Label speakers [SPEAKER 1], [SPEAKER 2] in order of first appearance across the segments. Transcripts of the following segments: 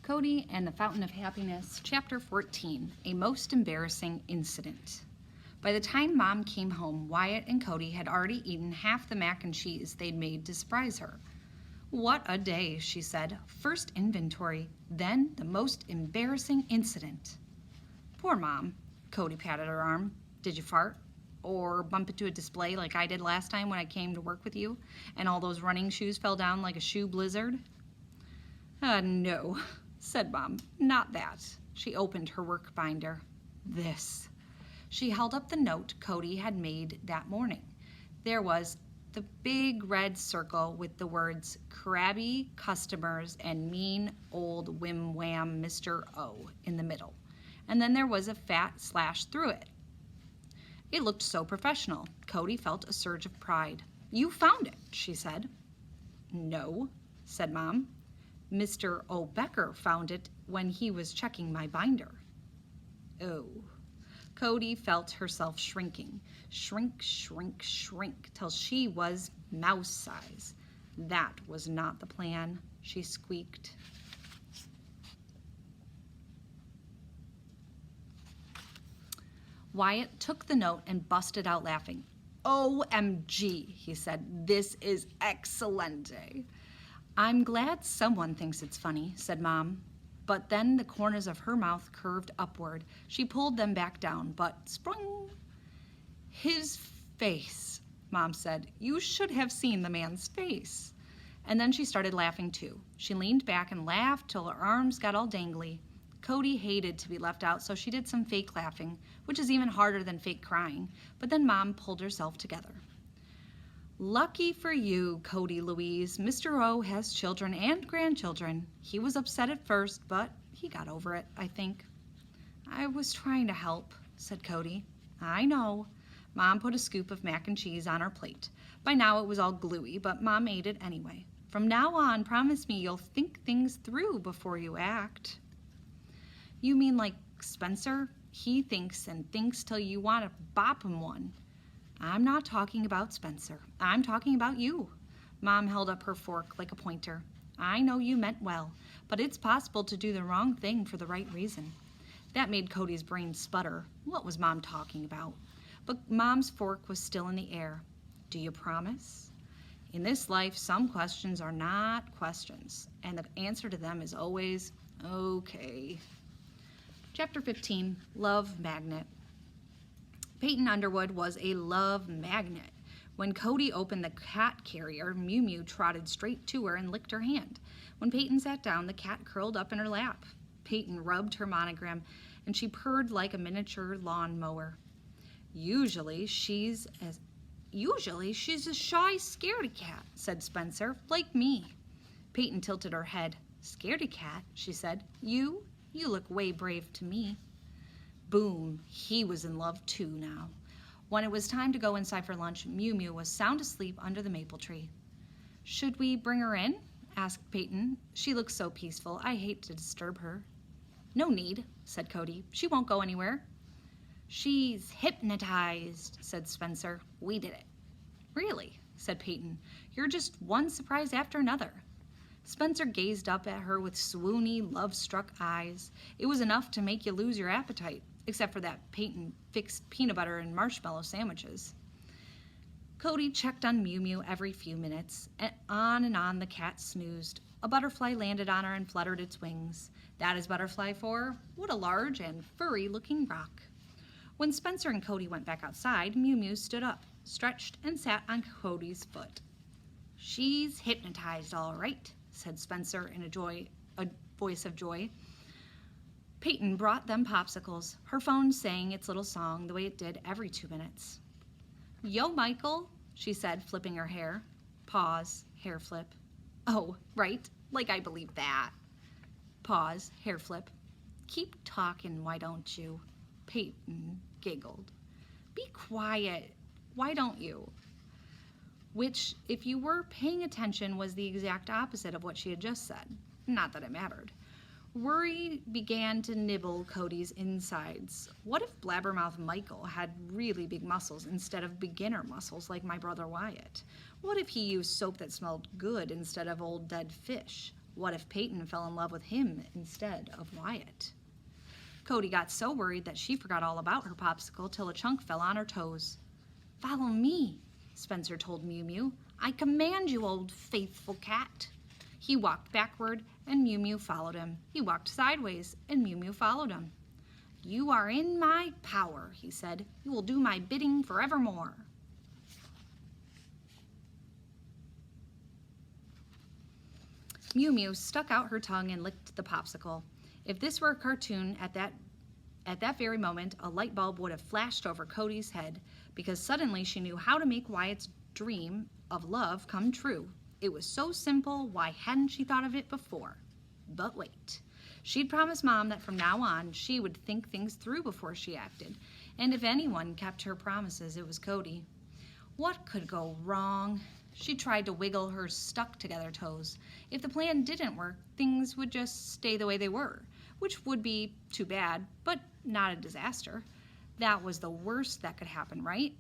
[SPEAKER 1] Cody and the Fountain of Happiness, Chapter 14, A Most Embarrassing Incident. By the time Mom came home, Wyatt and Cody had already eaten half the mac and cheese they'd made to surprise her. "What a day," she said. "First inventory, then the most embarrassing incident." "Poor Mom," Cody patted her arm. "Did you fart? Or bump into a display like I did last time when I came to work with you, and all those running shoes fell down like a shoe blizzard?" No," said Mom. "Not that." She opened her work binder. "This." She held up the note Cody had made that morning. There was the big red circle with the words "crabby customers" and "mean old whim wham Mr. O" in the middle. And then there was a fat slash through it. It looked so professional. Cody felt a surge of pride. "You found it," she said. "No," said Mom. "Mr. O. Becker found it when he was checking my binder." "Oh." Cody felt herself shrinking. Shrink, shrink, shrink, till she was mouse size. That was not the plan, she squeaked. Wyatt took the note and busted out laughing. "OMG," he said. "This is excellente." "I'm glad someone thinks it's funny," said Mom. But then the corners of her mouth curved upward. She pulled them back down, but sprung. "His face," Mom said. "You should have seen the man's face." And then she started laughing too. She leaned back and laughed till her arms got all dangly. Cody hated to be left out, so she did some fake laughing, which is even harder than fake crying. But then Mom pulled herself together. "Lucky for you, Cody Louise, Mr. O has children and grandchildren. He was upset at first, but he got over it, I think." "I was trying to help," said Cody. "I know." Mom put a scoop of mac and cheese on her plate. By now it was all gluey, but Mom ate it anyway. "From now on, promise me you'll think things through before you act." "You mean like Spencer? He thinks and thinks till you want to bop him one." "I'm not talking about Spencer. I'm talking about you." Mom held up her fork like a pointer. "I know you meant well, but it's possible to do the wrong thing for the right reason." That made Cody's brain sputter. What was Mom talking about? But Mom's fork was still in the air. "Do you promise?" In this life, some questions are not questions, and the answer to them is always, okay. Chapter 15, Love Magnet. Peyton Underwood was a love magnet. When Cody opened the cat carrier, Mew Mew trotted straight to her and licked her hand. When Peyton sat down, the cat curled up in her lap. Peyton rubbed her monogram, and she purred like a miniature lawn mower. Usually she's a shy, scaredy cat," said Spencer, "like me." Peyton tilted her head. "Scaredy cat," she said. You look way brave to me." Boom, he was in love too now. When it was time to go inside for lunch, Mew Mew was sound asleep under the maple tree. "Should we bring her in?" asked Peyton. "She looks so peaceful. I hate to disturb her." "No need," said Cody. "She won't go anywhere." "She's hypnotized," said Spencer. "We did it." "Really?" said Peyton. "You're just one surprise after another." Spencer gazed up at her with swoony, love-struck eyes. It was enough to make you lose your appetite, except for that Peyton fixed peanut butter and marshmallow sandwiches. Cody checked on Mew Mew every few minutes, and on the cat snoozed. A butterfly landed on her and fluttered its wings. That is butterfly for, what a large and furry-looking rock. When Spencer and Cody went back outside, Mew Mew stood up, stretched, and sat on Cody's foot. "She's hypnotized, all right," said Spencer in a voice of joy. Peyton brought them popsicles. Her phone sang its little song the way it did every 2 minutes. "Yo, Michael," she said, flipping her hair. Pause, hair flip. "Oh, right, like I believe that." Pause, hair flip. "Keep talking, why don't you?" Peyton giggled. "Be quiet, why don't you?" Which, if you were paying attention, was the exact opposite of what she had just said. Not that it mattered. Worry began to nibble Cody's insides. What if Blabbermouth Michael had really big muscles instead of beginner muscles like my brother Wyatt? What if he used soap that smelled good instead of old dead fish? What if Peyton fell in love with him instead of Wyatt? Cody got so worried that she forgot all about her popsicle till a chunk fell on her toes. "Follow me," Spencer told Mew Mew. "I command you, old faithful cat." He walked backward, and Mew Mew followed him. He walked sideways, and Mew Mew followed him. "You are in my power," he said. "You will do my bidding forevermore." Mew Mew stuck out her tongue and licked the popsicle. If this were a cartoon, at that very moment, a light bulb would have flashed over Cody's head, because suddenly she knew how to make Wyatt's dream of love come true. It was so simple, why hadn't she thought of it before? But wait. She'd promised Mom that from now on she would think things through before she acted, and if anyone kept her promises, it was Cody. What could go wrong? She tried to wiggle her stuck-together toes. If the plan didn't work, things would just stay the way they were, which would be too bad, but not a disaster. That was the worst that could happen, right?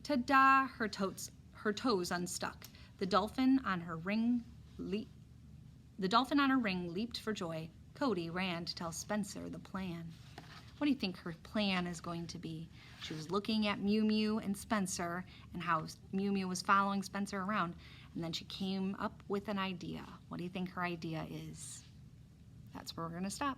[SPEAKER 1] Ta-da! Her toes unstuck. The dolphin on her ring leaped for joy. Cody ran to tell Spencer the plan. What do you think her plan is going to be? She was looking at Mew Mew and Spencer and how Mew Mew was following Spencer around, and then she came up with an idea. What do you think her idea is? That's where we're going to stop.